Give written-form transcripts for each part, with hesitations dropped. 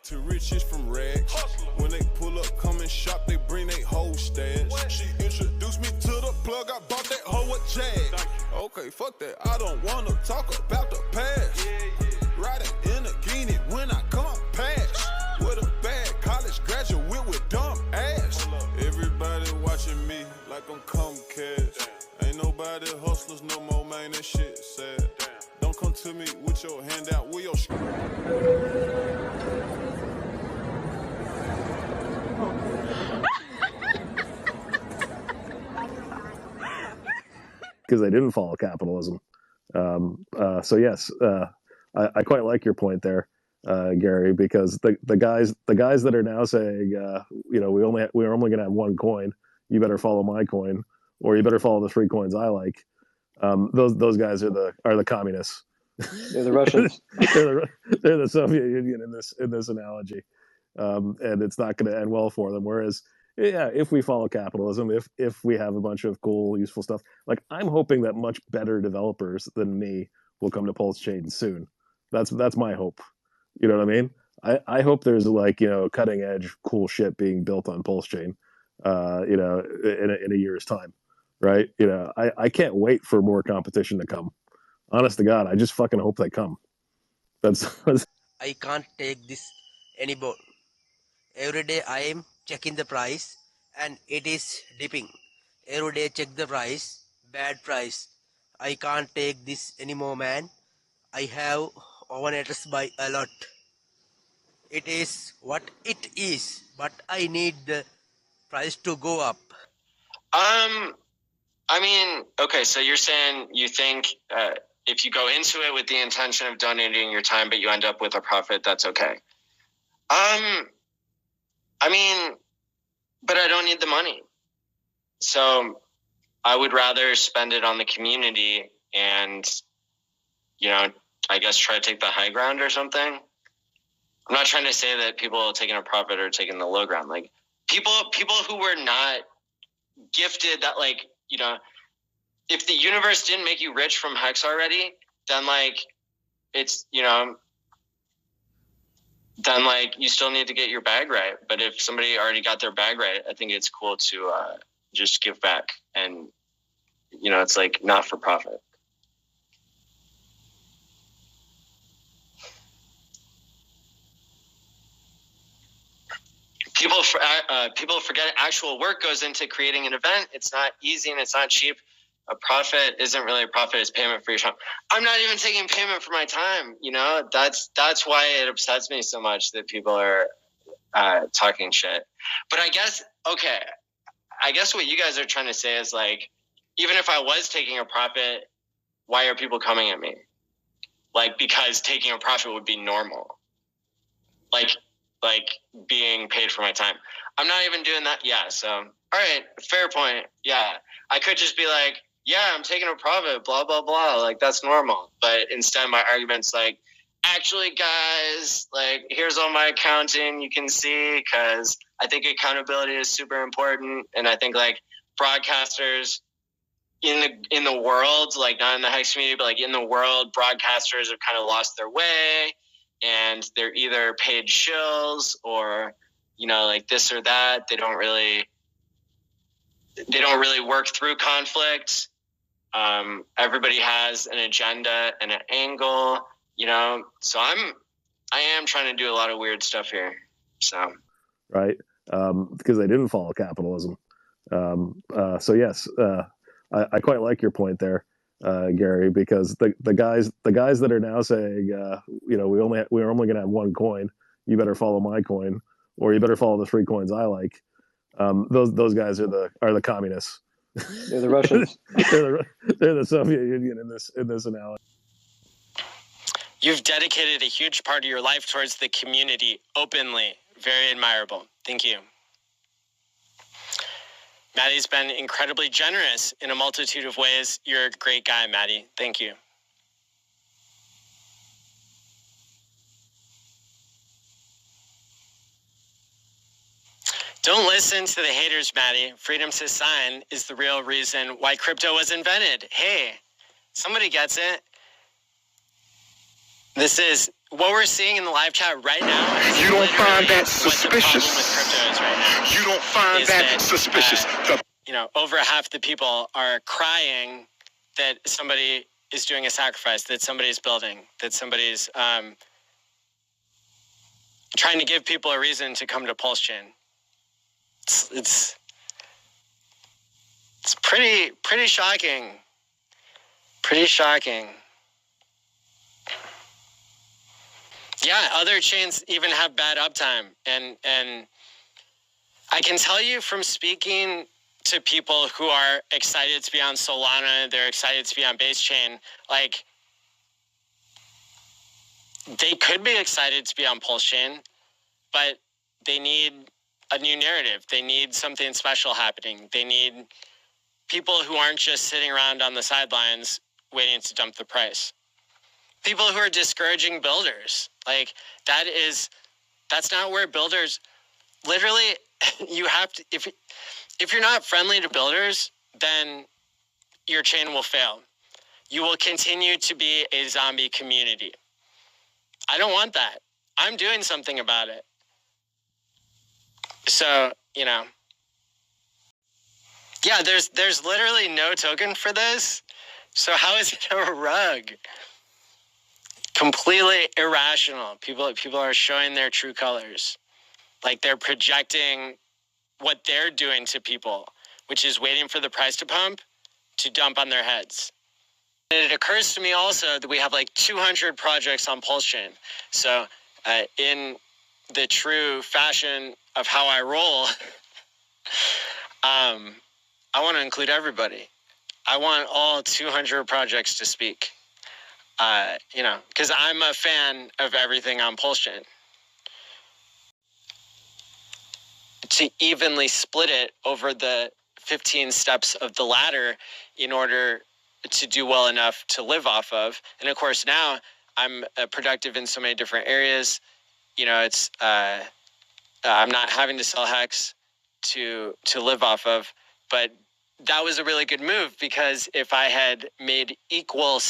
To riches from rags. When they pull up, come and shop, they bring they whole stash. She introduced me to the plug, I bought that hoe a Jag. Okay, fuck that, I don't wanna talk about the past. Riding in a Guinea when I come past. With a bad college graduate with dumb ass. Everybody watching me like I'm Comcast. Ain't nobody hustlers no more, man, that shit sad. Don't come to me with your hand out, with your because they didn't follow capitalism. So yes, I quite like your point there, Gary, because the guys that are now saying, we're only going to have one coin. You better follow my coin, or you better follow the 3 coins I like. Those guys are the communists. They're the Russians. they're the Soviet Union in this analogy, and it's not going to end well for them. Whereas, yeah, if we follow capitalism, if we have a bunch of cool, useful stuff, like I'm hoping that much better developers than me will come to Pulse Chain soon. That's my hope. You know what I mean? I hope there's cutting edge cool shit being built on Pulse Chain, in a year's time, right? I can't wait for more competition to come. Honest to God, I just fucking hope they come. I can't take this anymore. Every day I am checking the price and it is dipping. Every day check the price, bad price. I can't take this anymore, man. I have overnators by a lot. It is what it is, but I need the price to go up. I mean, okay, so you're saying you think if you go into it with the intention of donating your time, but you end up with a profit, that's okay. I mean, but I don't need the money. So I would rather spend it on the community and, I guess try to take the high ground or something. I'm not trying to say that people taking a profit are taking the low ground. Like people who were not gifted that, if the universe didn't make you rich from Hex already, then it's, then you still need to get your bag right. But if somebody already got their bag right, I think it's cool to just give back. And, it's not for profit. People forget actual work goes into creating an event. It's not easy and it's not cheap. A profit isn't really a profit. It's payment for your time. I'm not even taking payment for my time. That's why it upsets me so much that people are talking shit. But I guess what you guys are trying to say is even if I was taking a profit, why are people coming at me? Because taking a profit would be normal. Being paid for my time. I'm not even doing that. Yeah. So, all right. Fair point. Yeah. I could just be yeah, I'm taking a profit, blah, blah, blah. That's normal. But instead my argument's actually guys, here's all my accounting you can see, because I think accountability is super important. And I think broadcasters in the world, not in the Hex community, but in the world, broadcasters have kind of lost their way. And they're either paid shills or, this or that. They don't really work through conflict. Everybody has an agenda and an angle, So I am trying to do a lot of weird stuff here. So right, because they didn't follow capitalism. So yes, I quite like your point there. Gary, because the guys that are now saying, we're only going to have one coin. You better follow my coin, or you better follow the 3 coins I like. Those guys are the communists. They're the Russians. they're the Soviet Union in this analogy. You've dedicated a huge part of your life towards the community openly. Very admirable. Thank you. Maddie's been incredibly generous in a multitude of ways. You're a great guy, Maddie. Thank you. Don't listen to the haters, Maddie. Freedom to sign is the real reason why crypto was invented. Hey, somebody gets it. This is what we're seeing in the live chat right now is You don't find that what the suspicious? problem with crypto is right now. You don't find Is that suspicious? You know, over half the people are crying that somebody is doing a sacrifice, that somebody's building, that somebody's trying to give people a reason to come to Pulse Chain. It's pretty shocking. Pretty shocking. Yeah, other chains even have bad uptime, and I can tell you from speaking to people who are excited to be on Solana, they're excited to be on Base Chain, like they could be excited to be on Pulse Chain, but they need a new narrative. They need something special happening. They need people who aren't just sitting around on the sidelines waiting to dump the price. People who are discouraging builders. Like that's not where builders, literally, you have to, if you're not friendly to builders, then your chain will fail. You will continue to be a zombie community. I don't want that. I'm doing something about it. So, you know, yeah, there's literally no token for this. So how is it a rug? Completely irrational. People are showing their true colors. Like they're projecting what they're doing to people, which is waiting for the price to pump to dump on their heads. And it occurs to me also that we have like 200 projects on Pulse Chain. So in the true fashion of how I roll, I want to include everybody. I want all 200 projects to speak. You know, because I'm a fan of everything on Pulse Chain. To evenly split it over the 15 steps of the ladder in order to do well enough to live off of. And of course, now I'm productive in so many different areas. You know, it's I'm not having to sell Hex to live off of. But that was a really good move, because if I had made equal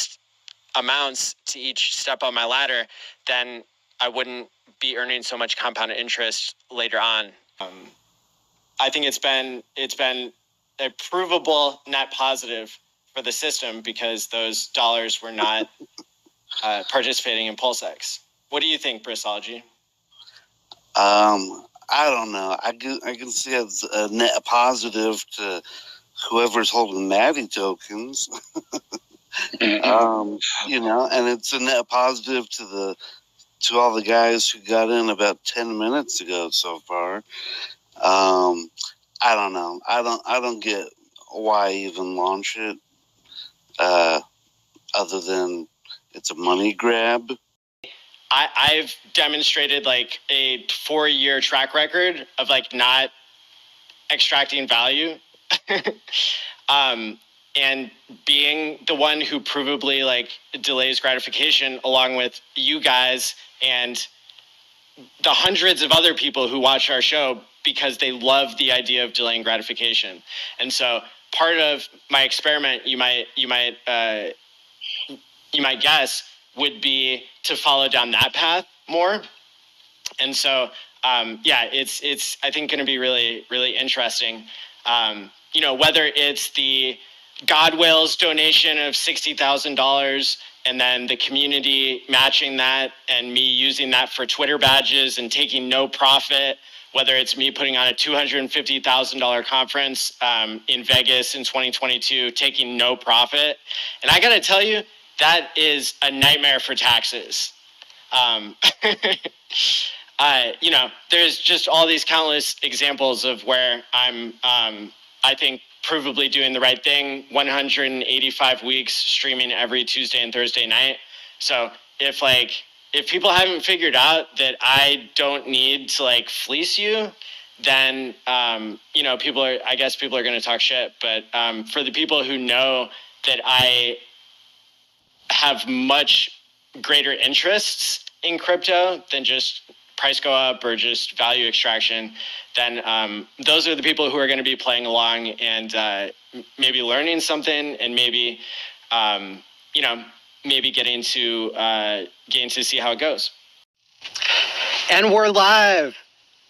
amounts to each step on my ladder, then I wouldn't be earning so much compounded interest later on. I think it's been a provable net positive for the system, because those dollars were not participating in PulseX. What do you think, Bristology? I don't know. I can see it as a net positive to whoever's holding Maddie tokens. You know, and it's a net positive to all the guys who got in about 10 minutes ago so far. I don't know. I don't get why even launch it, other than it's a money grab. I've demonstrated like a 4-year track record of like not extracting value. And being the one who provably like delays gratification, along with you guys and the hundreds of other people who watch our show, because they love the idea of delaying gratification. And so part of my experiment, you might guess, would be to follow down that path more. And so yeah, it's I think going to be really, really interesting. You know, whether it's the Godwill's donation of $60,000 and then the community matching that and me using that for Twitter badges and taking no profit, whether it's me putting on a $250,000 conference in Vegas in 2022, taking no profit. And I got to tell you, that is a nightmare for taxes. You know, there's just all these countless examples of where I'm, I think, provably doing the right thing. 185 weeks streaming every Tuesday and Thursday night. So if people haven't figured out that I don't need to like fleece you, then you know, I guess people are going to talk shit. But for the people who know that I have much greater interests in crypto than just price go up or just value extraction, then those are the people who are going to be playing along and maybe learning something, and maybe, you know, maybe getting to see how it goes. And we're live.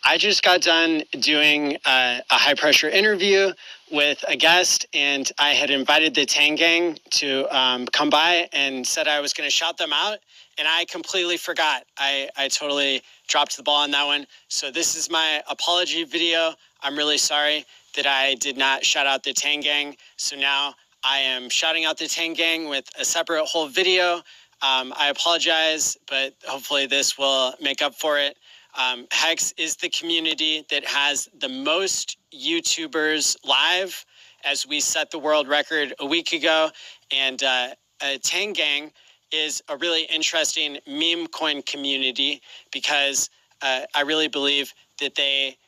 I just got done doing a high pressure interview with a guest, and I had invited the Tang Gang to come by and said I was going to shout them out, and I completely forgot. I totally dropped the ball on that one. So this is my apology video. I'm really sorry that I did not shout out the Tang Gang. So now I am shouting out the Tang Gang with a separate whole video. I apologize, but hopefully this will make up for it. Hex is the community that has the most YouTubers live, as we set the world record a week ago. And Tang Gang is a really interesting meme coin community because I really believe that they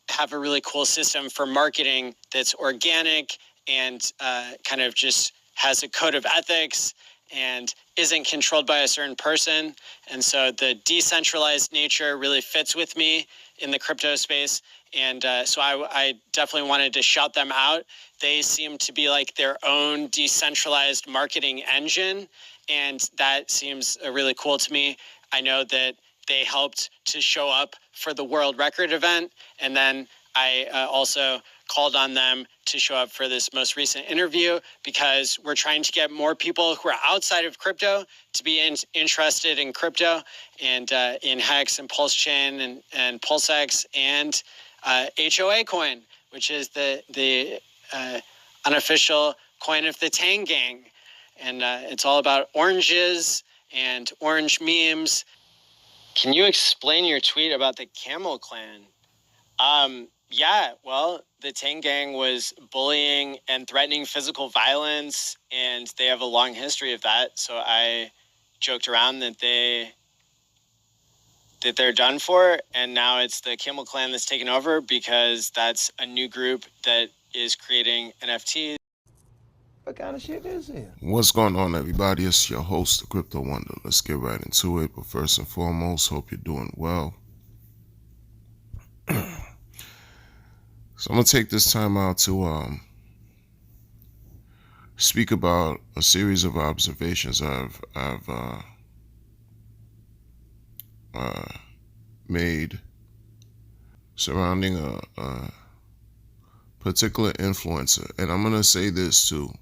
have a really cool system for marketing that's organic and kind of just has a code of ethics and isn't controlled by a certain person. And so the decentralized nature really fits with me in the crypto space. And so I definitely wanted to shout them out. They seem to be like their own decentralized marketing engine. And that seems really cool to me. I know that they helped to show up for the world record event. And then I also called on them to show up for this most recent interview because we're trying to get more people who are outside of crypto to be interested in crypto and in Hex and Pulse Chain and PulseX and HOA coin, which is the unofficial coin of the Tang Gang. And it's all about oranges and orange memes. Can you explain your tweet about the Camel Clan? Yeah, well, the Tang Gang was bullying and threatening physical violence, and they have a long history of that. So I joked around that they're done for, and now it's the Camel Clan that's taken over because that's a new group that is creating NFTs. What kind of shit is it? What's going on, everybody? It's your host, the Crypto Wonder. Let's get right into it. But first and foremost, hope you're doing well. So I'm gonna take this time out to speak about a series of observations I've made surrounding a particular influencer, and I'm gonna say this too.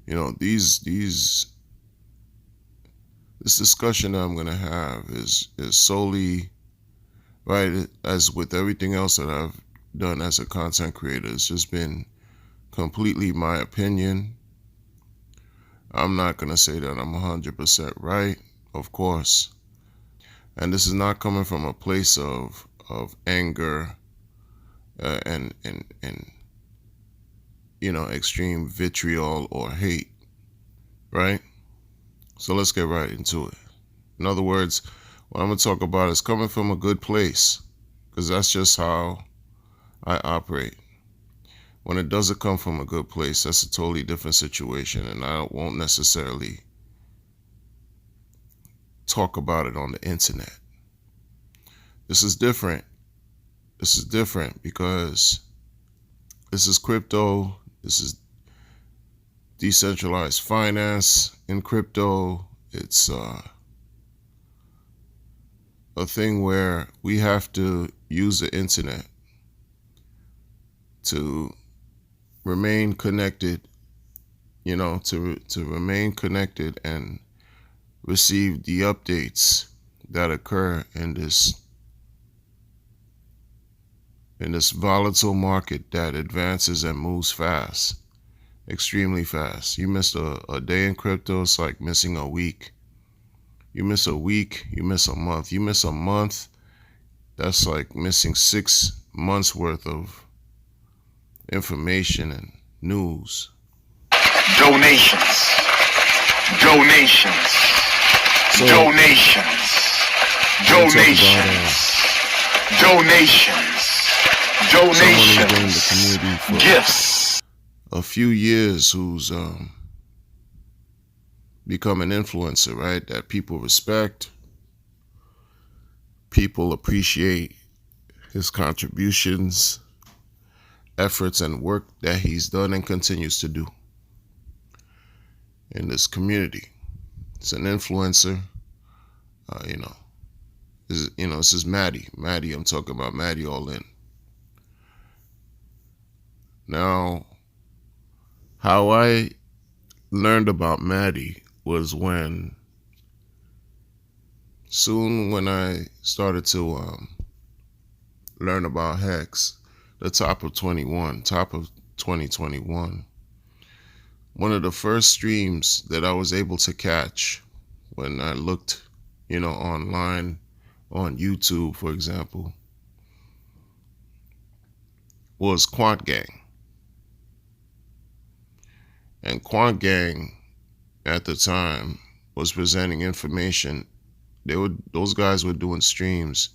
You know, this discussion that I'm gonna have is solely right, as with everything else that I've done as a content creator. It's just been completely my opinion. I'm not gonna say that I'm 100% right, of course, and this is not coming from a place of anger and you know, extreme vitriol or hate, right? So let's get right into it. In other words, what I'm gonna talk about is coming from a good place, because that's just how I operate. When it doesn't come from a good place, that's a totally different situation, and I won't necessarily talk about it on the internet. This is different. This is different because this is crypto. This is decentralized finance in crypto. It's a thing where we have to use the internet to remain connected, you know, to remain connected and receive the updates that occur in this volatile market that advances and moves fast, extremely fast. You miss a day in crypto, it's like missing a week. You miss a week, you miss a month. You miss a month, that's like missing 6 months worth of information and news. Donations. Donations. So, Donations. Donations. Donations. someone who's been in the Donations. community for Gifts. a few years, who's become an influencer, right? That people respect, people appreciate his contributions, efforts, and work that he's done and continues to do in this community. It's an influencer. This is Maddie. I'm talking about Maddie All In. Now, how I learned about Maddie was when I started to learn about Hex, the top of 2021. One of the first streams that I was able to catch when I looked, online on YouTube, for example, was Quant Gang. And Quant Gang at the time was presenting information. Those guys were doing streams.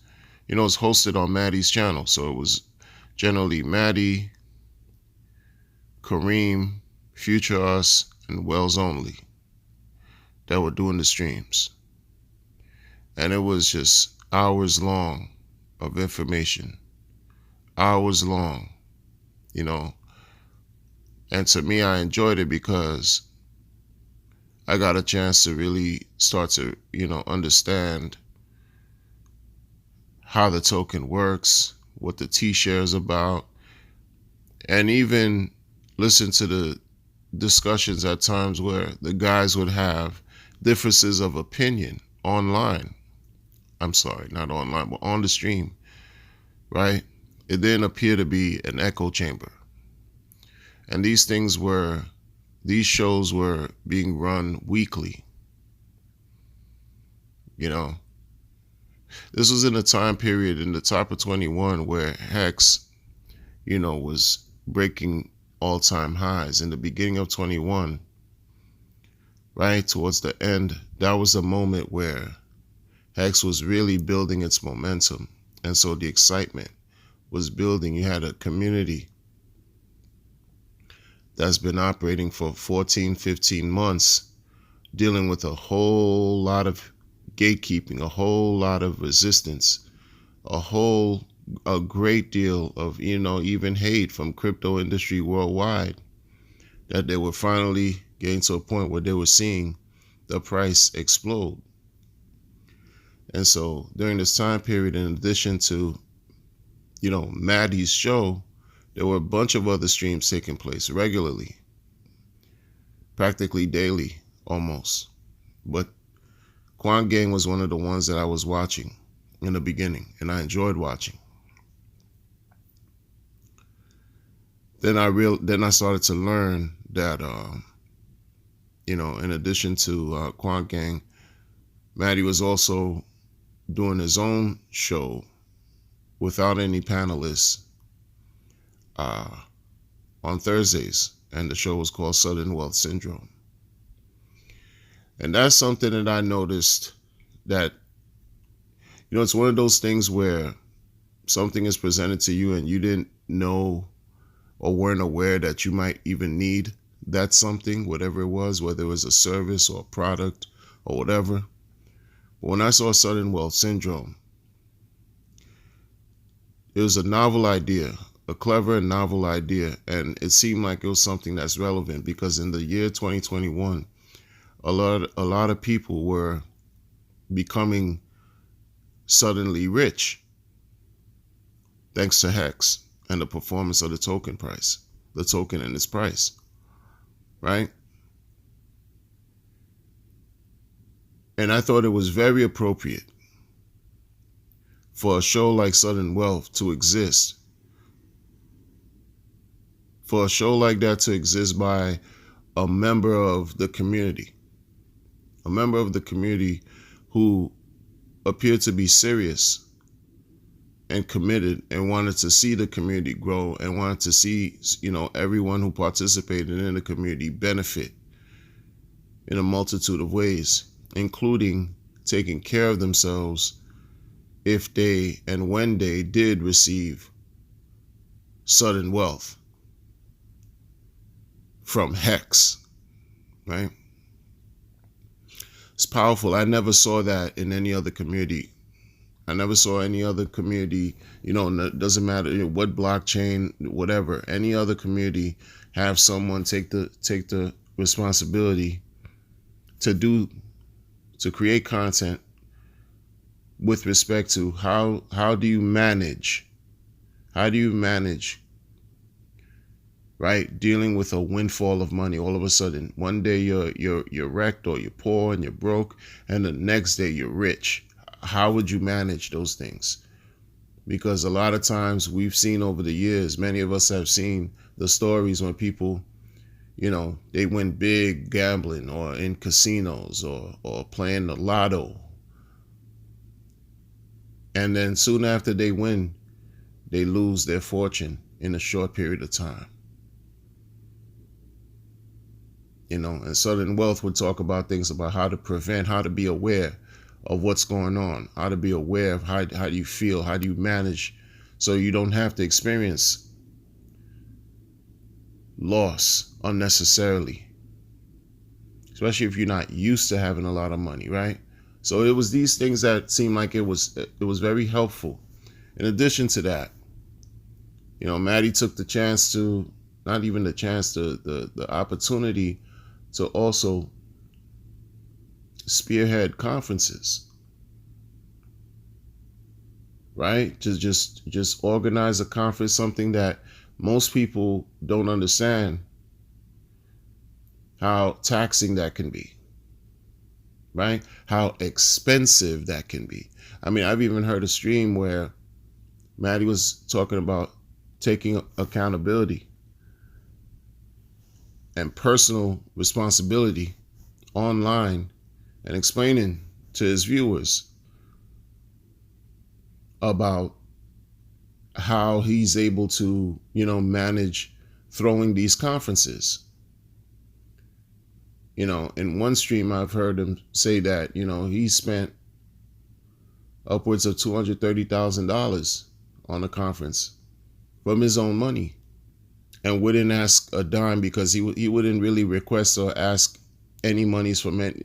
It's hosted on Maddie's channel. So it was generally Maddie, Kareem, Future Us, and Wells Only that were doing the streams. And it was just hours long of information. Hours long, And to me, I enjoyed it because I got a chance to really start to, understand how the token works, what the T-share is about, and even listen to the discussions at times where the guys would have differences of opinion online. I'm sorry, not online, but on the stream, right? It didn't appear to be an echo chamber. And these shows were being run weekly. This was in a time period in the top of 21 where Hex, was breaking all-time highs. In the beginning of 21, right towards the end, that was a moment where Hex was really building its momentum. And so the excitement was building. You had a community that's been operating for 14, 15 months, dealing with a whole lot of gatekeeping, a whole lot of resistance, a great deal of, even hate from crypto industry worldwide, that they were finally getting to a point where they were seeing the price explode. And so during this time period, in addition to, Maddie's show, there were a bunch of other streams taking place regularly, practically daily, almost. But Quant Gang was one of the ones that I was watching in the beginning, and I enjoyed watching. Then I started to learn that, in addition to Quant Gang, Maddie was also doing his own show without any panelists on Thursdays, and the show was called Sudden Wealth Syndrome. And that's something that I noticed that, it's one of those things where something is presented to you and you didn't know or weren't aware that you might even need that something, whatever it was, whether it was a service or a product or whatever. But when I saw Sudden Wealth Syndrome, it was a novel idea, a clever and novel idea, and it seemed like it was something that's relevant because in the year 2021, a lot of people were becoming suddenly rich thanks to Hex and the performance of the token and its price, right? And I thought it was very appropriate for a show like Sudden Wealth to exist, for a show like that to exist by a member of the community who appeared to be serious and committed and wanted to see the community grow and wanted to see, everyone who participated in the community benefit in a multitude of ways, including taking care of themselves if they and when they did receive sudden wealth from Hex, right? It's powerful. I never saw that in any other community. I never saw any other community, it doesn't matter what blockchain, whatever, any other community have someone take the responsibility to do to create content with respect to how do you manage, right, dealing with a windfall of money. All of a sudden, one day you're wrecked or you're poor and you're broke, and the next day you're rich. How would you manage those things? Because a lot of times we've seen over the years, many of us have seen the stories when people, they win big gambling or in casinos or playing the lotto. And then soon after they win, they lose their fortune in a short period of time. And Southern Wealth would talk about things about how to prevent, how to be aware of what's going on, how to be aware of how do you feel, how do you manage so you don't have to experience loss unnecessarily, especially if you're not used to having a lot of money, right? So it was these things that seemed like it was very helpful. In addition to that, Maddie took the chance to, not even the chance, the opportunity to also spearhead conferences, right? To just organize a conference, something that most people don't understand how taxing that can be, right? How expensive that can be. I mean, I've even heard a stream where Maddie was talking about taking accountability and personal responsibility online and explaining to his viewers about how he's able to, manage throwing these conferences. In one stream, I've heard him say that, he spent upwards of $230,000 on a conference from his own money and wouldn't ask a dime because he wouldn't really request or ask any monies from it,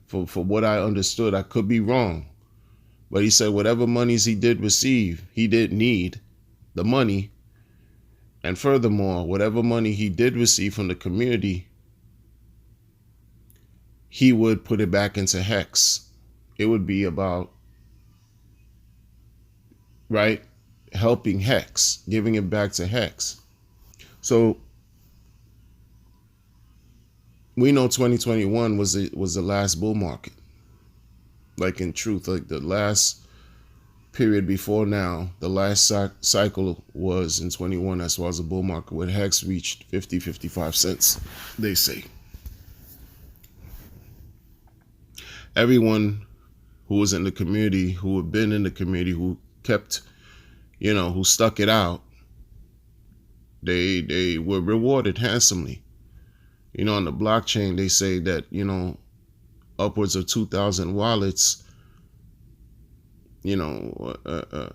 for what I understood. I could be wrong, but he said whatever monies he did receive, he did need the money. And furthermore, whatever money he did receive from the community, he would put it back into Hex. It would be about, right, helping Hex, giving it back to Hex. So we know 2021 was the last bull market. Like, in truth, like the last period before now, the last cycle was in 21 as far as the bull market, when Hex reached 55 cents, they say. Everyone who was in the community, who had been in the community, who kept, who stuck it out, they were rewarded handsomely. On the blockchain, they say that, upwards of 2,000 wallets,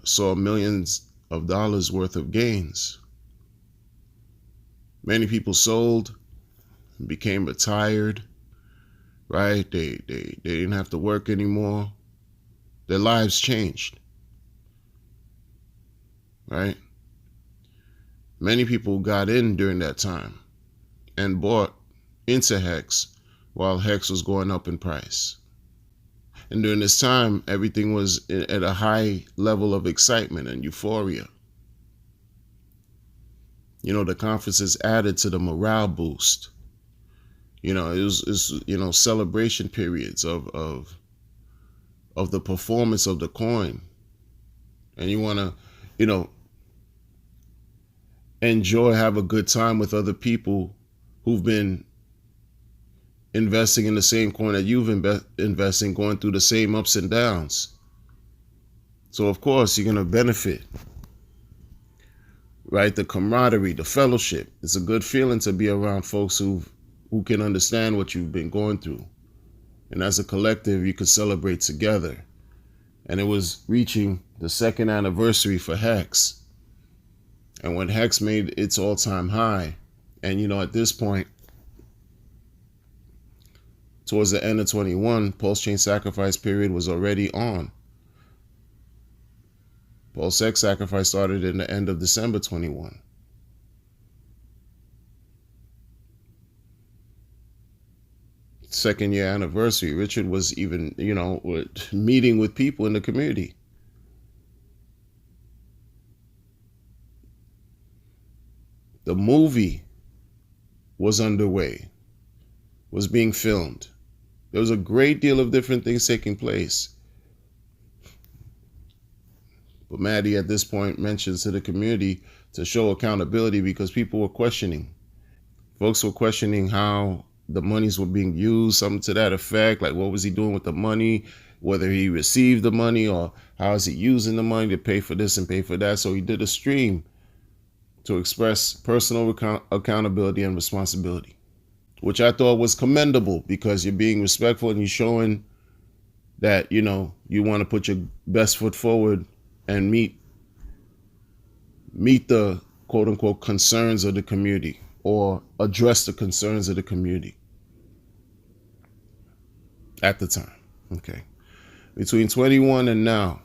saw millions of dollars worth of gains. Many people sold, became retired, right? They didn't have to work anymore. Their lives changed, right? Many people got in during that time and bought into Hex while Hex was going up in price. And during this time, everything was at a high level of excitement and euphoria. The conferences added to the morale boost. It was celebration periods of the performance of the coin. And you want to, enjoy, have a good time with other people who've been investing in the same coin that you've investing, going through the same ups and downs. So of course you're going to benefit, right? The camaraderie, the fellowship. It's a good feeling to be around folks who can understand what you've been going through. And as a collective, you could celebrate together. And it was reaching the 2nd anniversary for Hex. And when Hex made its all-time high, and at this point, towards the end of 21, Pulse Chain Sacrifice period was already on. Pulse X Sacrifice started in the end of December 21. second year anniversary, Richard was even, meeting with people in the community. The movie was underway, was being filmed. There was a great deal of different things taking place. But Maddie at this point mentions to the community to show accountability because people were questioning. Folks were questioning how the monies were being used, something to that effect, like what was he doing with the money, whether he received the money or how is he using the money to pay for this and pay for that. So he did a stream to express personal accountability and responsibility, which I thought was commendable because you're being respectful and you're showing that, you want to put your best foot forward and meet the quote unquote concerns of the community or address the concerns of the community at the time. Okay. Between 21 and now,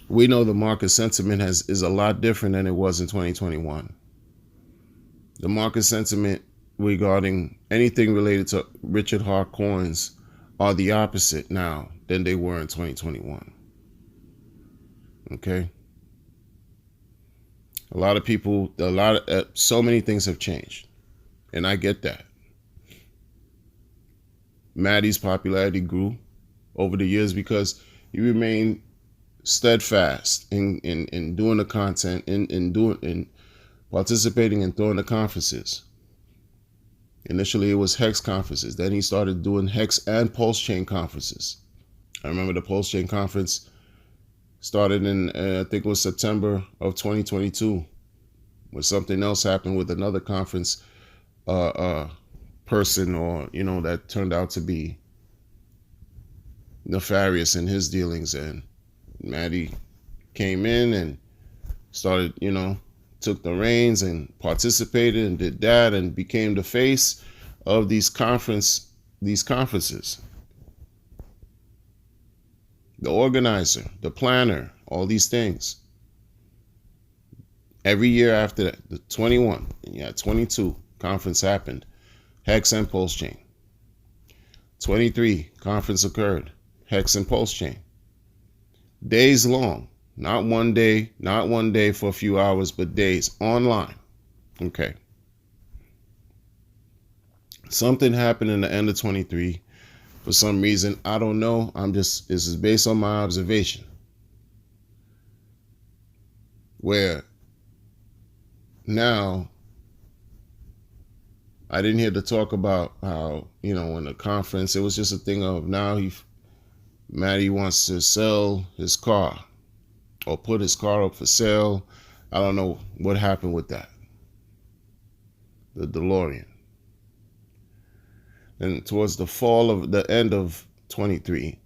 we know the market sentiment is a lot different than it was in 2021. The market sentiment regarding anything related to Richard Hart coins are the opposite now than they were in 2021. Okay? So many things have changed. And I get that. Maddie's popularity grew over the years because he remained steadfast in doing the content, in participating and throwing the conferences. Initially, it was Hex conferences. Then he started doing Hex and Pulse Chain conferences. I remember the Pulse Chain conference started in, I think it was September of 2022, when something else happened with another conference person that turned out to be nefarious in his dealings. And Maddie came in and started, took the reins and participated and did that and became the face of these conferences. The organizer, the planner, all these things. Every year after that, the 21, 22 conference happened, Hex and Pulse Chain. 23 conference occurred, Hex and Pulse Chain. Days long, not one day for a few hours, but days online. Okay. Something happened in the end of 23 for some reason. I don't know. This is based on my observation, where now I didn't hear the talk about how, in the conference, it was just a thing of now Maddie wants to sell his car or put his car up for sale. I don't know what happened with that. The DeLorean. And towards the end of 23,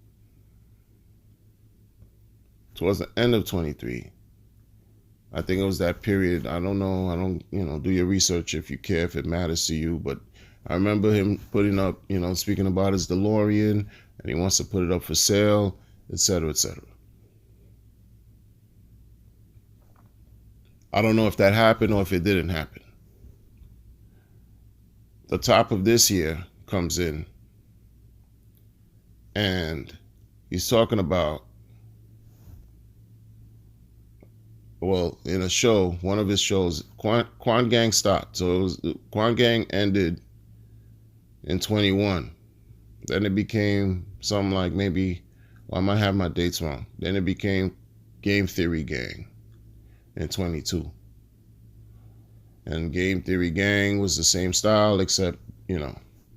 I think it was that period. I don't know. Do your research if you care, if it matters to you. But I remember him putting up, speaking about his DeLorean, and he wants to put it up for sale, etc., etc. I don't know if that happened or if it didn't happen. The top of this year comes in, and he's talking about, in a show, one of his shows, Quan Gang stopped. So Quan Gang ended in 21. Then it became something like I might have my dates wrong. Then it became Game Theory Gang in 22. And Game Theory Gang was the same style, except,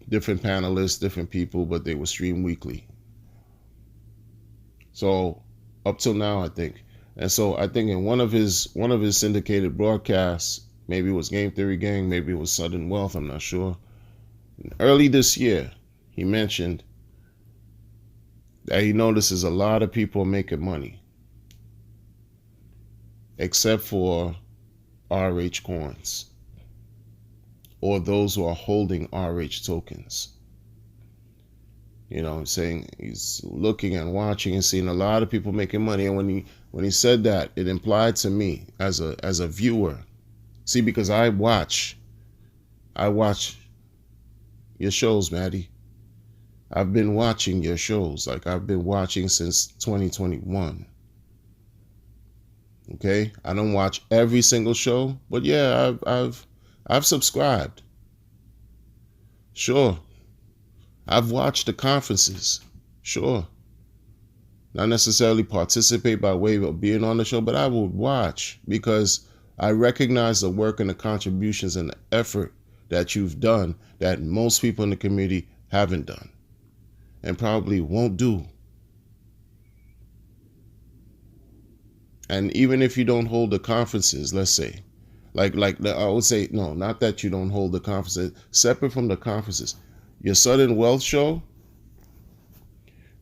different panelists, different people, but they were streamed weekly. So up till now, I think. And so I think in one of his syndicated broadcasts, maybe it was Game Theory Gang, maybe it was Southern Wealth, I'm not sure. Early this year, he mentioned that he notices a lot of people making money, except for RH coins or those who are holding RH tokens. Saying he's looking and watching and seeing a lot of people making money. And when he said that, it implied to me as a viewer, see, because I watch your shows, Maddie. I've been watching your shows. Like, I've been watching since 2021. Okay, I don't watch every single show, but yeah, I've subscribed. Sure. I've watched the conferences. Sure. Not necessarily participate by way of being on the show, but I would watch because I recognize the work and the contributions and the effort that you've done that most people in the community haven't done and probably won't do. And even if you don't hold the conferences, let's say, like I would say, no, not that you don't hold the conferences, separate from the conferences, your Sudden Wealth show,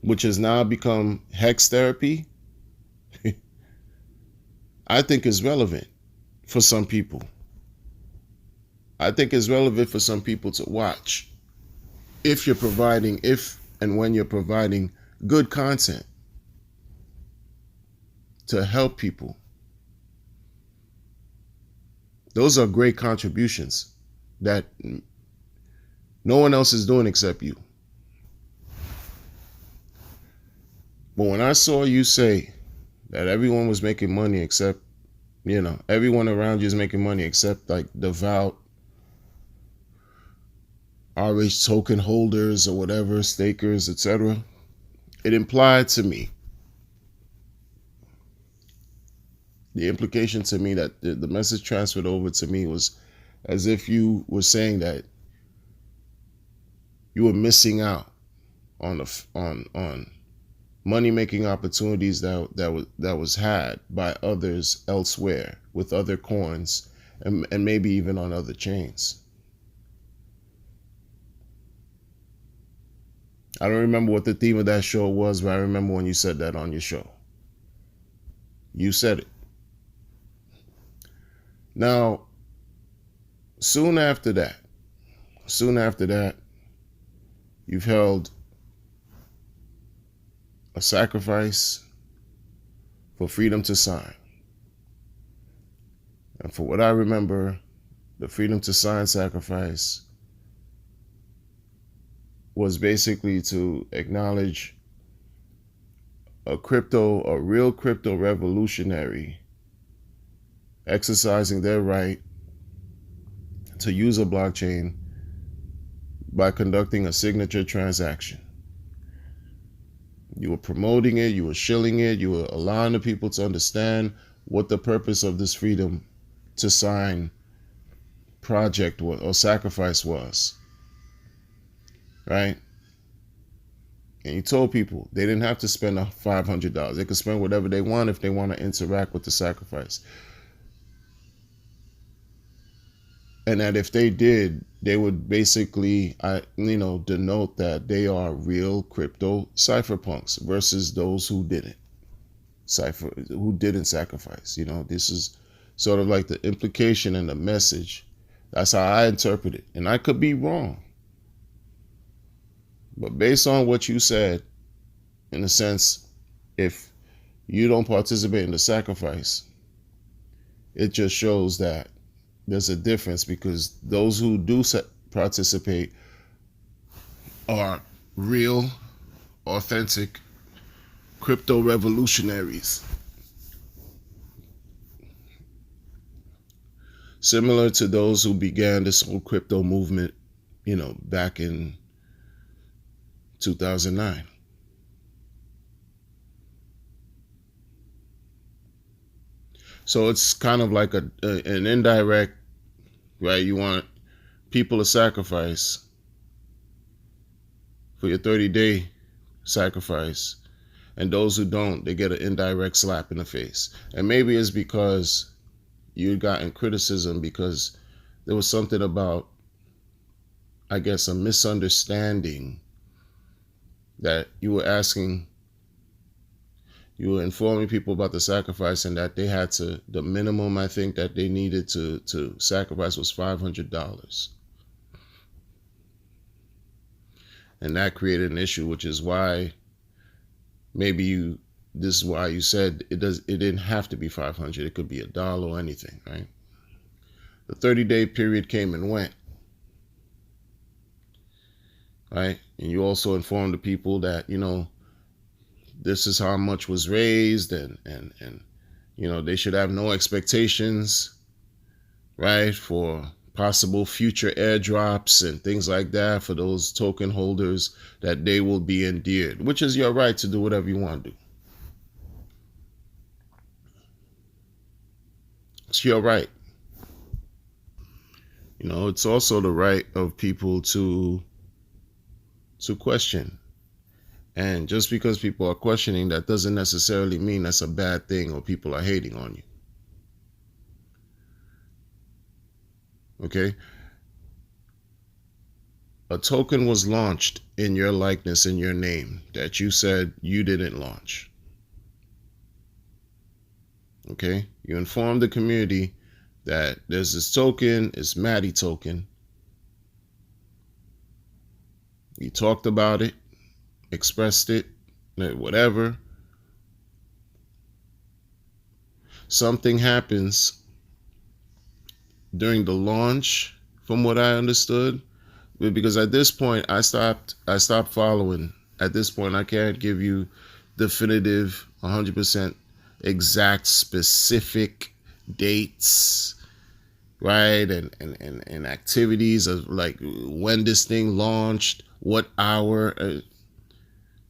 which has now become Hex Therapy, I think is relevant for some people. I think it's relevant for some people to watch if and when you're providing good content to help people. Those are great contributions that no one else is doing except you. But when I saw you say that everyone was making money except, everyone around you is making money except like devout RH token holders or whatever, stakers, etc., it implied to me, the implication to me that the message transferred over to me was as if you were saying that you were missing out on money-making opportunities that was had by others elsewhere with other coins and maybe even on other chains. I don't remember what the theme of that show was, but I remember when you said that on your show. You said it. Now, soon after that, you've held a sacrifice for freedom to sign. And for what I remember, the freedom to sign sacrifice was basically to acknowledge a real crypto revolutionary exercising their right to use a blockchain by conducting a signature transaction. You were promoting it, you were shilling it, you were allowing the people to understand what the purpose of this freedom to sign project was, or sacrifice was. Right? And you told people they didn't have to spend $500. They could spend whatever they want if they want to interact with the sacrifice. And that if they did, they would basically, denote that they are real crypto cypherpunks versus those who didn't sacrifice. This is sort of like the implication and the message. That's how I interpret it. And I could be wrong. But based on what you said, in a sense, if you don't participate in the sacrifice, it just shows that there's a difference, because those who do participate are real, authentic crypto revolutionaries. Similar to those who began this whole crypto movement, back in 2009. So it's kind of like an indirect, right? You want people to sacrifice for your 30-day sacrifice, and those who don't, they get an indirect slap in the face. And maybe it's because you'd gotten criticism because there was something about, I guess, a misunderstanding that you were informing people about the sacrifice, and that they had to, the minimum I think that they needed to sacrifice was $500. And that created an issue, which is why this is why you said it didn't have to be 500. It could be $1 or anything, right? The 30-day period came and went. right? And you also inform the people that, you know, this is how much was raised, and you know, they should have no expectations, right, for possible future airdrops and things like that for those token holders, that they will be endeared, which is your right to do whatever you want to do. It's your right. You know, it's also the right of people to question. And just because people are questioning, that doesn't necessarily mean that's a bad thing or people are hating on you. Okay? A token was launched in your likeness, in your name, that you said you didn't launch. Okay? You informed the community that there's this token, it's Maddie token. You talked about it, expressed it, whatever. Something happens during the launch, from what I understood, because at this point I stopped following. At this point I can't give you definitive 100% exact specific dates, right, and activities of like when this thing launched, what hour.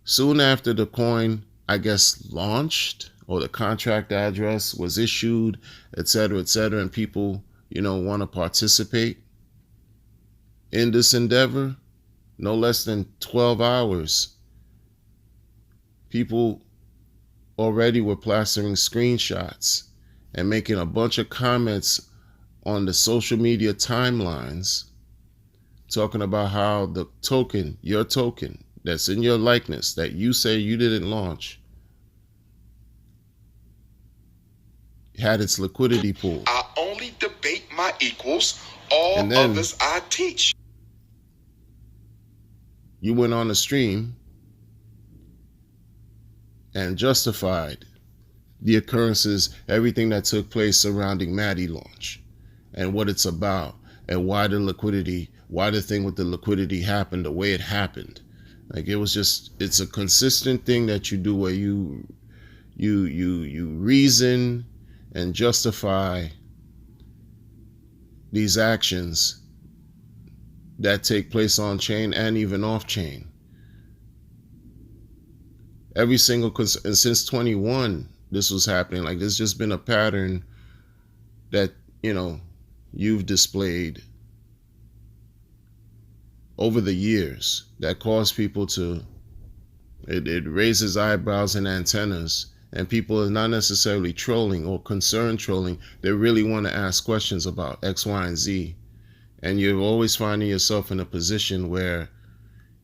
Soon after the coin, I guess, launched, or the contract address was issued, etc., and people, you know, want to participate in this endeavor, no less than 12 hours, people already were plastering screenshots and making a bunch of comments on the social media timelines, talking about how the token, your token, that's in your likeness, that you say you didn't launch, had its liquidity pool. I only debate my equals. All And then others I teach. You went on the stream and justified the occurrences, everything that took place surrounding Maddie launch and what it's about, and why the thing with the liquidity happened the way it happened. Like, it was just, it's a consistent thing that you do, where you reason and justify these actions that take place on chain and even off chain. Every single, and since 21, this was happening. Like, there's just been a pattern that, you know, you've displayed over the years that caused people to, it raises eyebrows and antennas, and people are not necessarily trolling or concerned trolling. They really want to ask questions about X, Y, and Z. And you're always finding yourself in a position where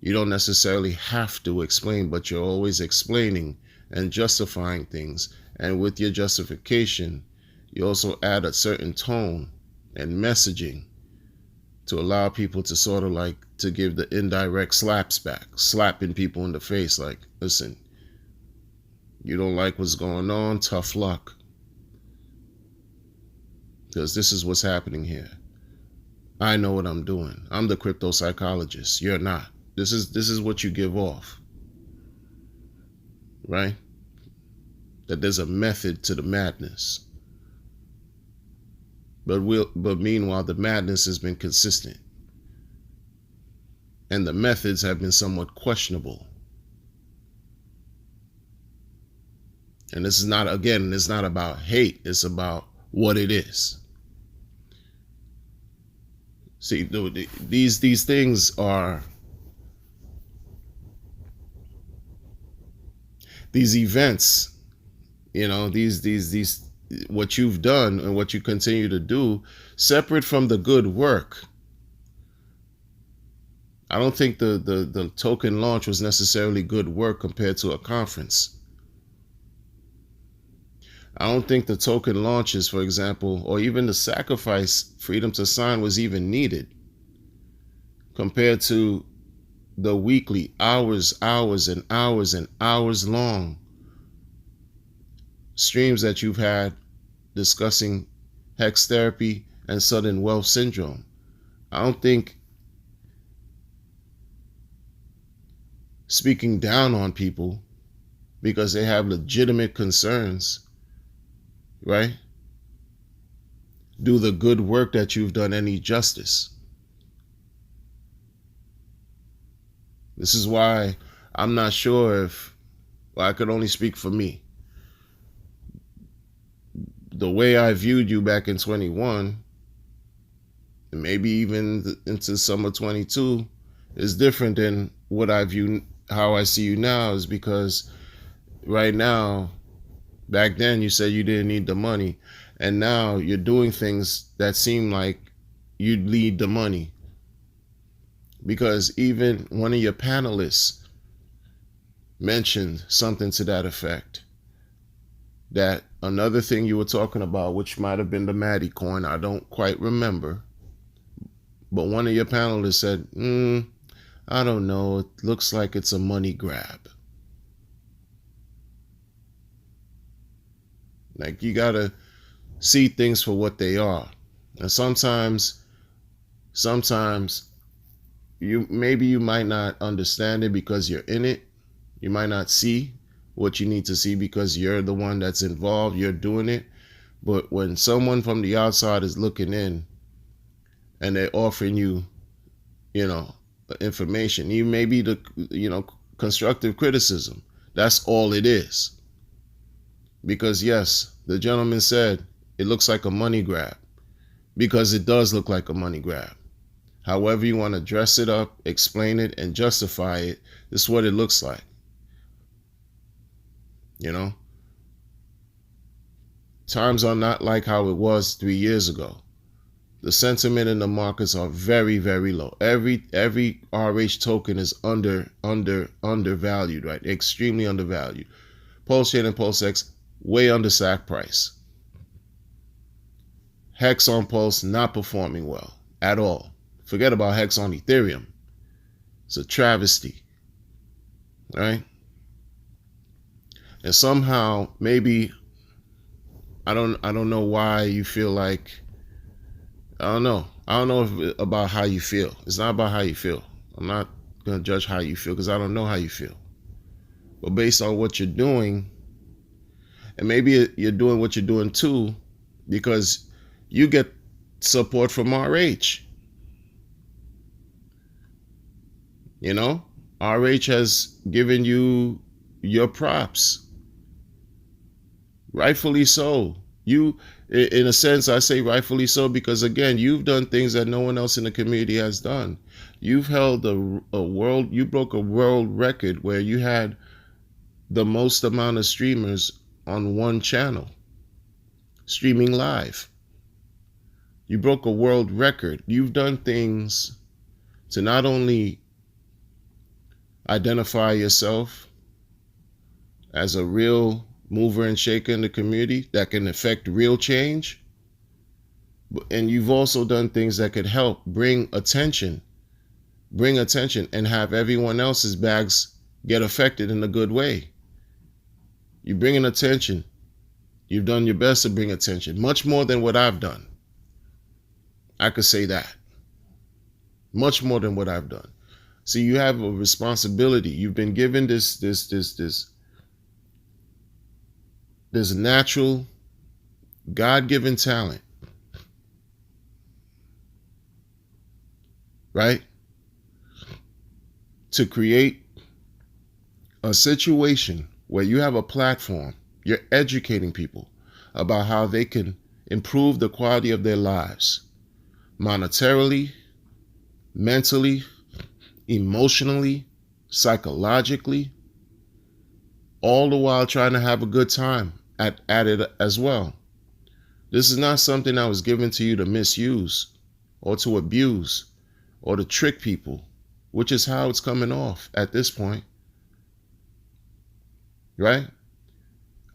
you don't necessarily have to explain, but you're always explaining and justifying things. And with your justification, you also add a certain tone and messaging to allow people to sort of like to give the indirect slaps back, slapping people in the face like, listen, you don't like what's going on, tough luck. Because this is what's happening here. I know what I'm doing. I'm the crypto psychologist. You're not. This is what you give off. Right? That there's a method to the madness. But meanwhile, the madness has been consistent. And the methods have been somewhat questionable. And this is not, again, it's not about hate. It's about what it is. See, these things are, these events, you know, these what you've done and what you continue to do, separate from the good work. I don't think the token launch was necessarily good work compared to a conference. I don't think the token launches, for example, or even the sacrifice freedom to sign was even needed compared to the weekly hours and hours long streams that you've had discussing hex therapy and sudden wealth syndrome. I don't think speaking down on people because they have legitimate concerns, right? Do the good work that you've done any justice. This is why I'm not sure if, well, I could only speak for me. The way I viewed you back in 21, and maybe even into summer 22, is different than what I view, how I see you now, is because right now, back then you said you didn't need the money, and now you're doing things that seem like you need the money. Because even one of your panelists mentioned something to that effect. That another thing you were talking about, which might have been the Maddie coin, I don't quite remember. But one of your panelists said, I don't know, it looks like it's a money grab. Like, you gotta see things for what they are. And sometimes you might not understand it because you're in it. You might not see what you need to see because you're the one that's involved, you're doing it. But when someone from the outside is looking in and they're offering you, information, you may be the, constructive criticism. That's all it is. Because yes, the gentleman said it looks like a money grab, because it does look like a money grab. However you want to dress it up, explain it, and justify it, this is what it looks like. Times are not like how it was 3 years ago. The sentiment in the markets are very, very low. Every RH token is undervalued, right? Extremely undervalued. Pulse Chain and PulseX way under SAC price. Hex on Pulse not performing well at all. Forget about Hex on Ethereum. It's a travesty, right? And somehow, maybe, I don't know why you feel like, I don't know about how you feel. It's not about how you feel. I'm not going to judge how you feel because I don't know how you feel. But based on what you're doing, and maybe you're doing what you're doing too because you get support from RH. RH has given you your props. Rightfully so. You, in a sense, I say rightfully so because, again, you've done things that no one else in the community has done. You've held you broke a world record where you had the most amount of streamers on one channel, streaming live. You broke a world record. You've done things to not only identify yourself as a real mover and shaker in the community that can affect real change, and you've also done things that could help bring attention and have everyone else's bags get affected in a good way. You bring in attention. You've done your best to bring attention, much more than what I've done. I could say that. Much more than what I've done. So you have a responsibility. You've been given this natural, God-given talent, right? To create a situation where you have a platform, you're educating people about how they can improve the quality of their lives, monetarily, mentally, emotionally, psychologically, all the while trying to have a good time at it as well. This is not something that was given to you to misuse or to abuse or to trick people, which is how it's coming off at this point, right?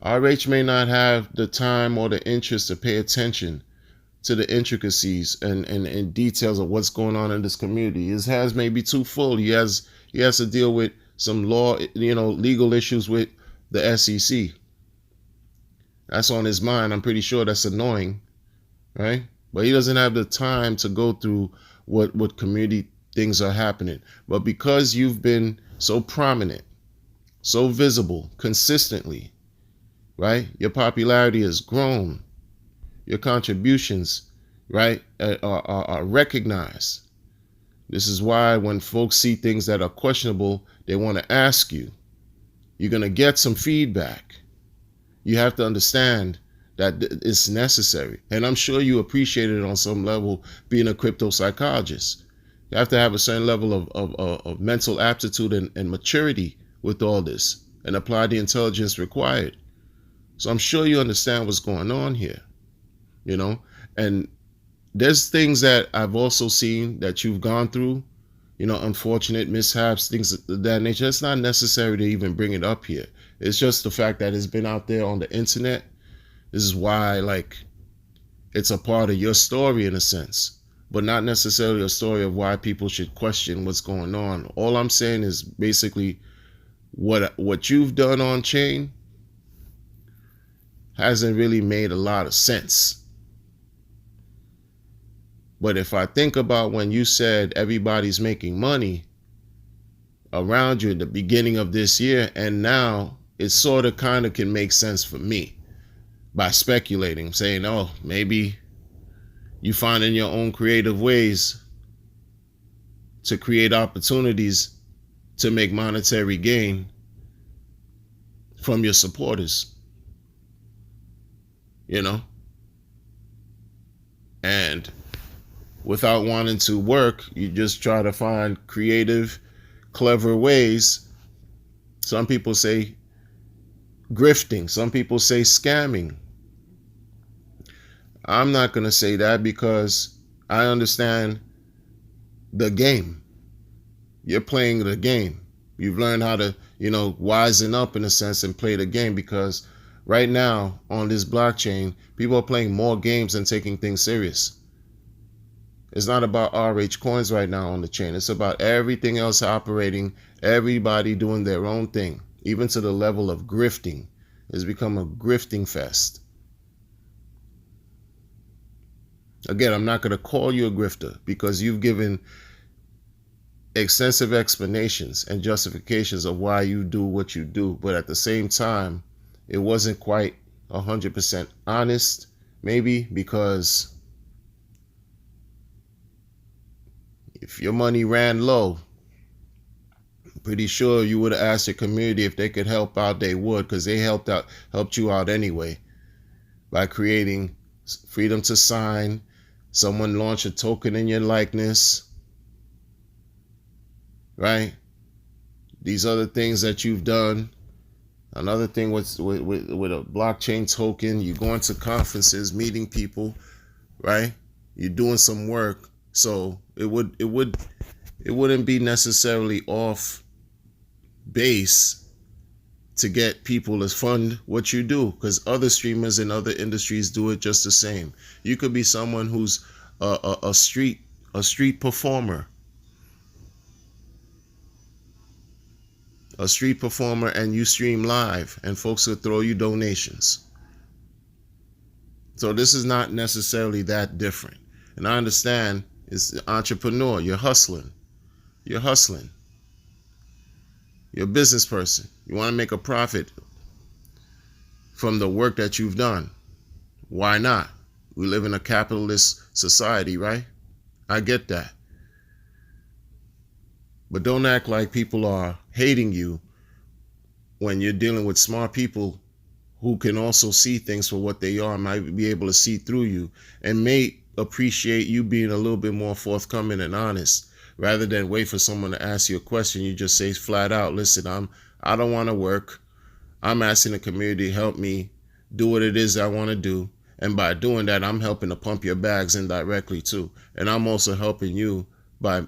RH may not have the time or the interest to pay attention to the intricacies and details of what's going on in this community. His hands may be too full. He has to deal with some legal issues with the SEC. That's on his mind. I'm pretty sure that's annoying, right? But he doesn't have the time to go through what community things are happening. But because you've been so prominent, so visible consistently, right? Your popularity has grown. Your contributions, right, are recognized. This is why when folks see things that are questionable, they want to ask you. You're going to get some feedback. You have to understand that it's necessary. And I'm sure you appreciate it on some level being a crypto psychologist. You have to have a certain level of mental aptitude and maturity with all this and apply the intelligence required. So I'm sure you understand what's going on here, you know? And there's things that I've also seen that you've gone through, you know, unfortunate mishaps, things of that nature. It's not necessary to even bring it up here. It's just the fact that it's been out there on the internet. This is why, like, it's a part of your story in a sense, but not necessarily a story of why people should question what's going on. All I'm saying is basically what you've done on chain hasn't really made a lot of sense. But if I think about when you said everybody's making money around you at the beginning of this year, and now it sort of kind of can make sense for me by speculating, saying, oh, maybe you finding your own creative ways to create opportunities to make monetary gain from your supporters, you know? And without wanting to work, you just try to find creative, clever ways. Some people say grifting, some people say scamming. I'm not going to say that because I understand the game. You're playing the game. You've learned how to, you know, wisen up in a sense and play the game, because right now on this blockchain, people are playing more games than taking things serious. It's not about RH coins right now on the chain. It's about everything else operating, everybody doing their own thing, even to the level of grifting. It's become a grifting fest. Again, I'm not going to call you a grifter because you've given extensive explanations and justifications of why you do what you do. But at the same time, it wasn't quite 100% honest, maybe because if your money ran low, I'm pretty sure you would have asked your community if they could help out, they would, because they helped you out anyway by creating freedom to sign. Someone launched a token in your likeness, right? These other things that you've done. Another thing with a blockchain token, you're going to conferences, meeting people, right? You're doing some work. So it wouldn't be necessarily off base to get people to fund what you do, because other streamers in other industries do it just the same. You could be someone who's a street performer, and you stream live, and folks will throw you donations. So this is not necessarily that different. And I understand it's the entrepreneur. You're hustling. You're a business person. You want to make a profit from the work that you've done. Why not? We live in a capitalist society, right? I get that. But don't act like people are hating you when you're dealing with smart people who can also see things for what they are, might be able to see through you, and may appreciate you being a little bit more forthcoming and honest. Rather than wait for someone to ask you a question, you just say flat out, listen, I don't want to work. I'm asking the community to help me do what it is I want to do. And by doing that, I'm helping to pump your bags indirectly too. And I'm also helping you by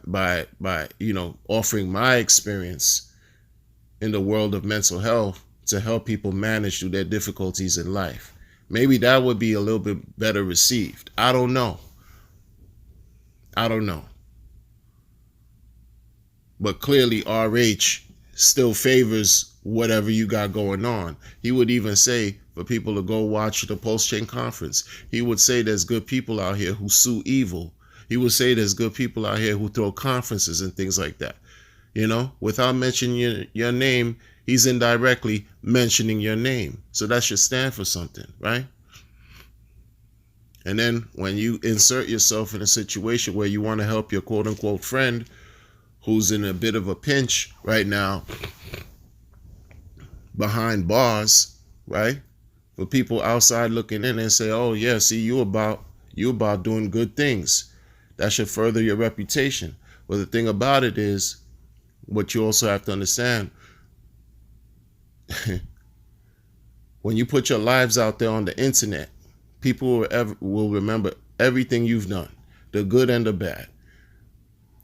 offering my experience in the world of mental health to help people manage through their difficulties in life. Maybe that would be a little bit better received. I don't know. But clearly RH still favors whatever you got going on. He would even say for people to go watch the post-chain conference. He would say there's good people out here who sue evil. He would say there's good people out here who throw conferences and things like that. You know, without mentioning your name, he's indirectly mentioning your name. So that should stand for something, right? And then when you insert yourself in a situation where you want to help your quote unquote friend who's in a bit of a pinch right now behind bars, right? For people outside looking in and say, oh yeah, see, you about doing good things. That should further your reputation. But the thing about it is, what you also have to understand, when you put your lives out there on the internet, people will remember everything you've done, the good and the bad.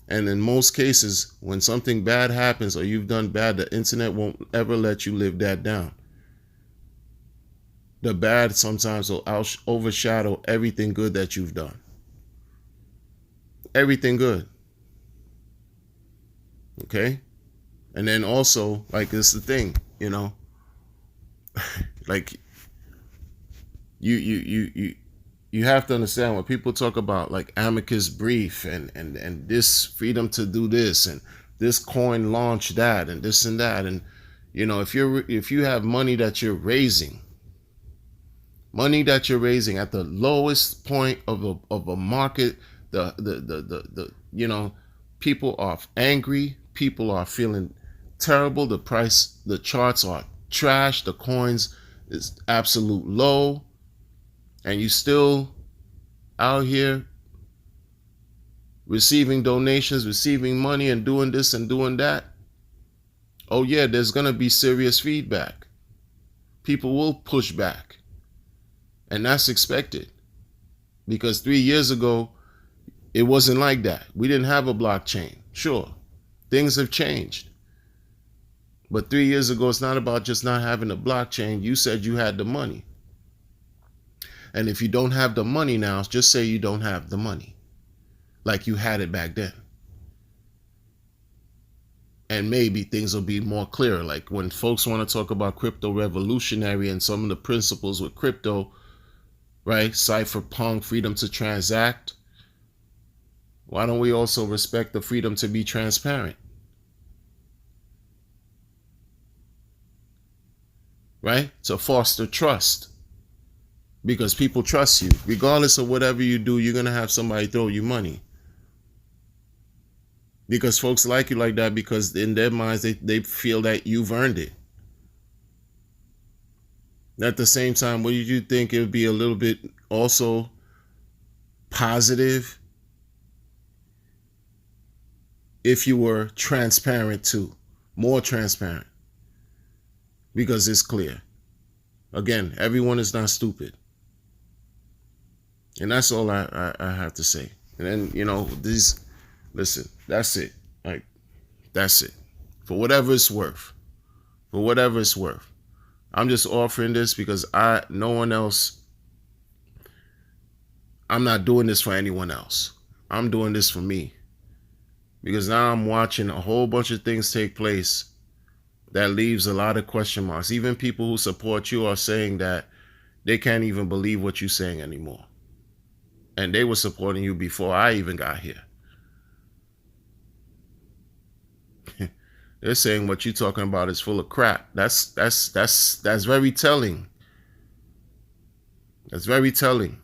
And in most cases, when something bad happens or you've done bad, the internet won't ever let you live that down. The bad sometimes will overshadow everything good that you've done. Everything good. Okay? And then also, like, it's the thing, you know, like you have to understand when people talk about like amicus brief and this freedom to do this and this coin launch that and this and that, and you know, if you have money that you're raising at the lowest point of a market, the you know, people are angry, people are feeling terrible, the charts are trash, the coins is absolute low, and you still out here receiving donations, receiving money, and doing this and doing that, oh yeah, there's gonna be serious feedback. People will push back. And that's expected. Because 3 years ago, it wasn't like that. We didn't have a blockchain. Sure, things have changed. But 3 years ago, it's not about just not having a blockchain. You said you had the money. And if you don't have the money now, just say you don't have the money. Like you had it back then. And maybe things will be more clear. Like when folks want to talk about crypto revolutionary and some of the principles with crypto, right? Cypherpunk, freedom to transact. Why don't we also respect the freedom to be transparent? Right? To foster trust. Because people trust you. Regardless of whatever you do, you're going to have somebody throw you money. Because folks like you like that because in their minds, they feel that you've earned it. At the same time, would you think it would be a little bit also positive if you were transparent too, more transparent? Because it's clear. Again, everyone is not stupid. And that's all I have to say. And then, you know, listen, that's it. Like, that's it. For whatever it's worth. For whatever it's worth. I'm just offering this because no one else, I'm not doing this for anyone else. I'm doing this for me. Because now I'm watching a whole bunch of things take place that leaves a lot of question marks. Even people who support you are saying that they can't even believe what you're saying anymore. And they were supporting you before I even got here. They're saying what you're talking about is full of crap. That's very telling. That's very telling.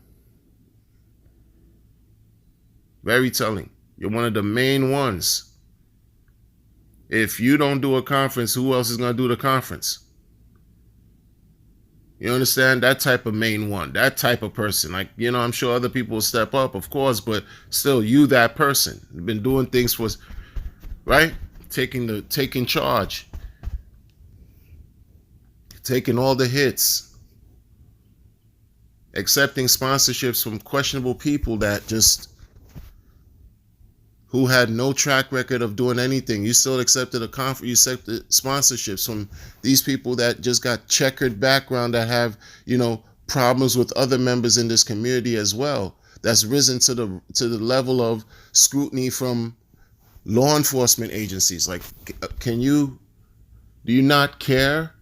Very telling. You're one of the main ones. If you don't do a conference, who else is going to do the conference? You understand? That type of main one, that type of person. Like, you know, I'm sure other people will step up, of course, but still, you, that person. You've been doing things for, right? Taking charge. Taking all the hits. Accepting sponsorships from questionable people that just, who had no track record of doing anything. You still accepted you accepted sponsorships from these people that just got checkered background, that have, you know, problems with other members in this community as well. That's risen to the level of scrutiny from law enforcement agencies. Like, do you not care?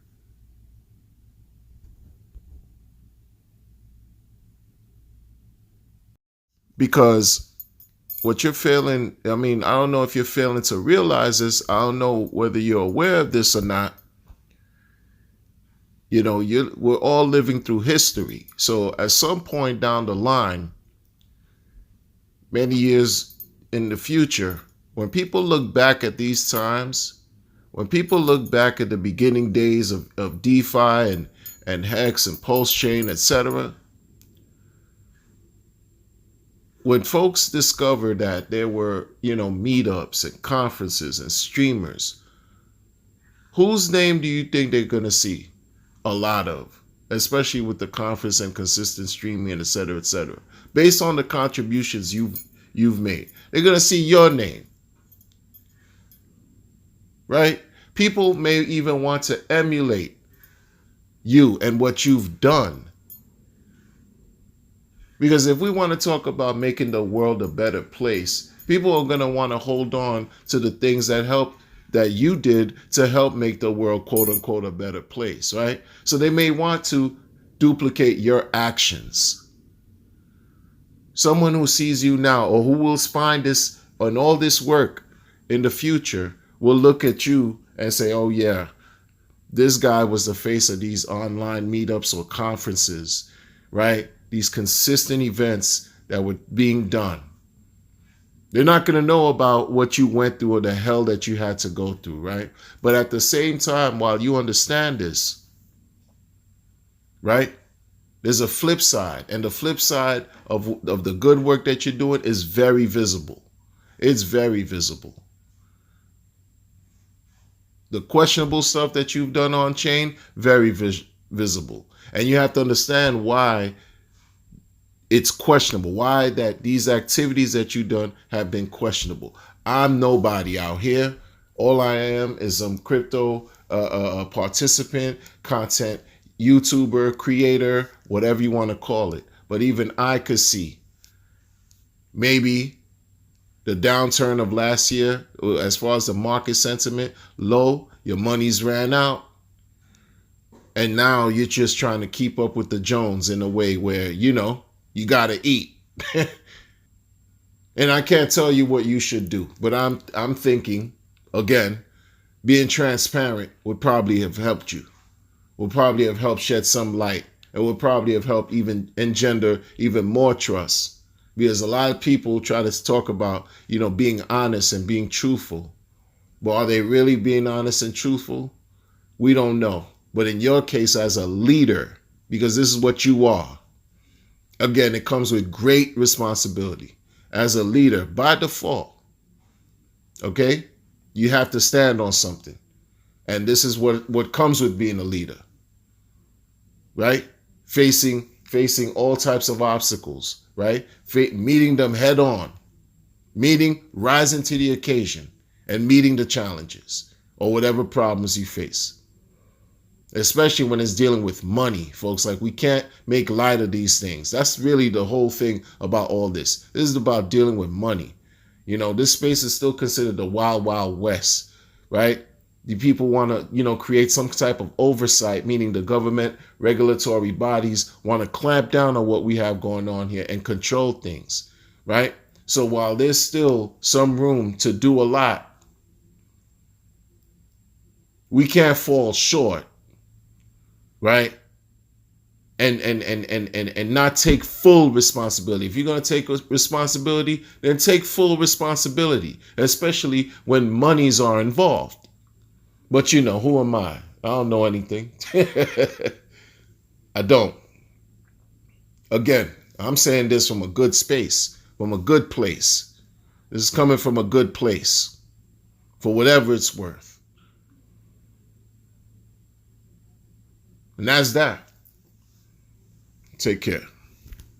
Because what you're failing, I mean, I don't know if you're failing to realize this. I don't know whether you're aware of this or not. You know, we're all living through history. So at some point down the line, many years in the future, when people look back at these times, when people look back at the beginning days of DeFi and Hex and Pulse Chain, etc., when folks discovered that there were, you know, meetups and conferences and streamers, whose name do you think they're going to see a lot of, especially with the conference and consistent streaming and et cetera, based on the contributions you've made? They're going to see your name, right? People may even want to emulate you and what you've done. Because if we want to talk about making the world a better place, people are going to want to hold on to the things that you did to help make the world, quote unquote, a better place, right? So they may want to duplicate your actions. Someone who sees you now, or who will find this and all this work in the future, will look at you and say, oh yeah, this guy was the face of these online meetups or conferences, right? These consistent events that were being done. They're not going to know about what you went through or the hell that you had to go through, right? But at the same time, while you understand this, right, there's a flip side. And the flip side of the good work that you're doing is very visible. It's very visible. The questionable stuff that you've done on chain, very visible. And you have to understand why it's questionable, why that these activities that you've done have been questionable. I'm nobody out here. All I am is some crypto participant, content YouTuber, creator, whatever you want to call it. But even I could see maybe the downturn of last year, as far as the market sentiment, low, your money's ran out. And now you're just trying to keep up with the Jones in a way where, you know, you got to eat. And I can't tell you what you should do, but I'm thinking, again, being transparent would probably have helped you, would probably have helped shed some light, and would probably have helped even engender even more trust. Because a lot of people try to talk about, you know, being honest and being truthful. But are they really being honest and truthful? We don't know. But in your case, as a leader, because this is what you are, again, it comes with great responsibility. As a leader, by default, okay, you have to stand on something. And this is what comes with being a leader, right? Facing all types of obstacles, right? Meeting them head on, rising to the occasion, and meeting the challenges or whatever problems you face. Especially when it's dealing with money, folks. Like, we can't make light of these things. That's really the whole thing about all this. This is about dealing with money. You know, this space is still considered the wild, wild west, right? The people want to, you know, create some type of oversight, meaning the government, regulatory bodies want to clamp down on what we have going on here and control things, right? So while there's still some room to do a lot, we can't fall short, right? And not take full responsibility. If you're going to take responsibility, then take full responsibility, especially when monies are involved. But you know, who am I? I don't know anything. I don't. Again, I'm saying this from a good space, from a good place. This is coming from a good place, for whatever it's worth. And that's that. Take care.